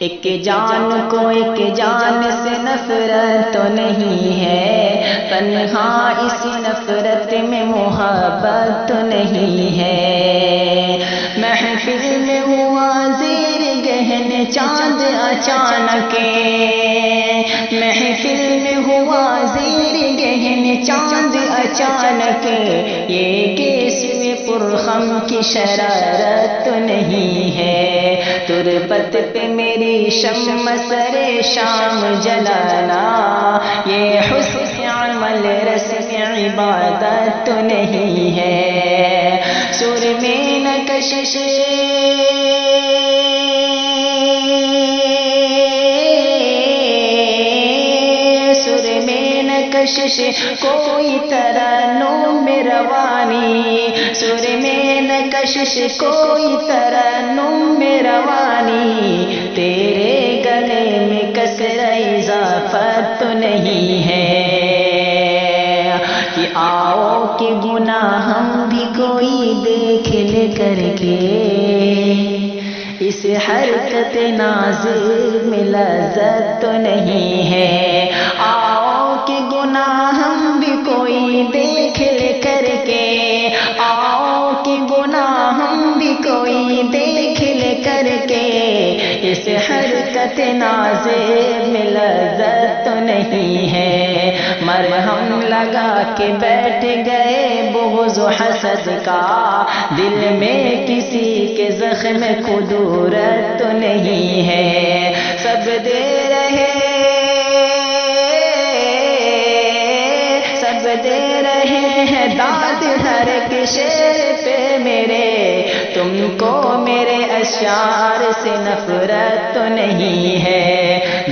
ایک جان کو ایک جان سے نفرت تو نہیں ہے، تنہا اسی نفرت میں محبت تو نہیں ہے۔ محفل میں ہوا زیر گہن چاند اچانک، محفل میں ہوا زیر گہن چاند اچانک، یہ کس میں پرخم کی شرارت تو نہیں ہے۔ تربت پہ میری شمع سر شام جلانا، یہ حسن عمل رسم عبادت تو نہیں ہے۔ سر میں نہ کشش کشش کوئی ترنم میں روانی، سر میں نہ کشش کوئی ترنم میں روانی، تیرے گلے میں کسر اضافت تو نہیں ہے۔ کہ آؤ کہ گناہ ہم بھی کوئی دیکھ لے کر کے، اس حرکت نازل میں لذت تو نہیں ہے۔ آؤ کہ گناہ ہم بھی کوئی دیکھ لے کر کے، آؤ کہ گناہ ہم بھی کوئی دیکھ لے کر کے، اس حرکت نازل میں لذت تو نہیں ہے۔ مرہم لگا کے بیٹھ گئے بغض و حسد کا، دل میں کسی کے زخم کدورت تو نہیں ہے۔ سب دے رہے ہیں داد ہر ایک شعر پہ میرے، تم کو میرے اشعار سے نفرت تو نہیں ہے۔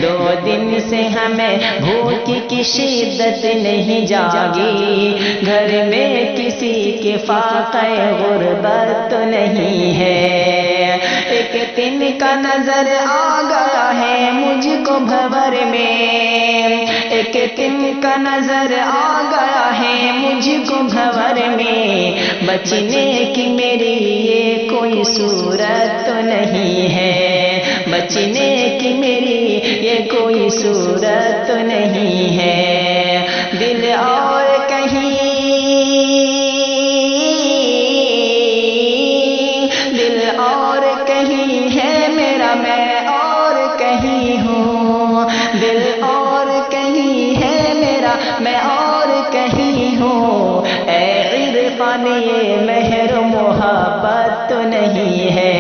2 دن سے ہمیں بھوک کی شدت نہیں جاگی، گھر میں کسی کے فاقہ غربت تو نہیں ہے۔ ایک دن کا نظر آ گیا ہے مجھ کو بھور میں، ایک دن کا نظر آ گیا ہے مجھ کو بھور میں، بچنے کی میری یہ کوئی صورت تو نہیں ہے، بچنے کی میری یہ کوئی صورت تو نہیں ہے۔ دل اور کہیں، دل اور کہیں ہے میرا، میں اور کہیں ہوں، دل اور کہیں ہے میرا، میں اور کہیں ہوں۔ اے عرفان یہ مہر محبت تو نہیں ہے،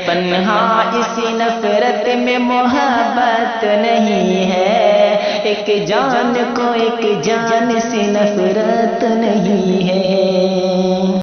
پنہا اسی نفرت میں محبت نہیں ہے۔ ایک جان کو ایک جان سے نفرت نہیں ہے۔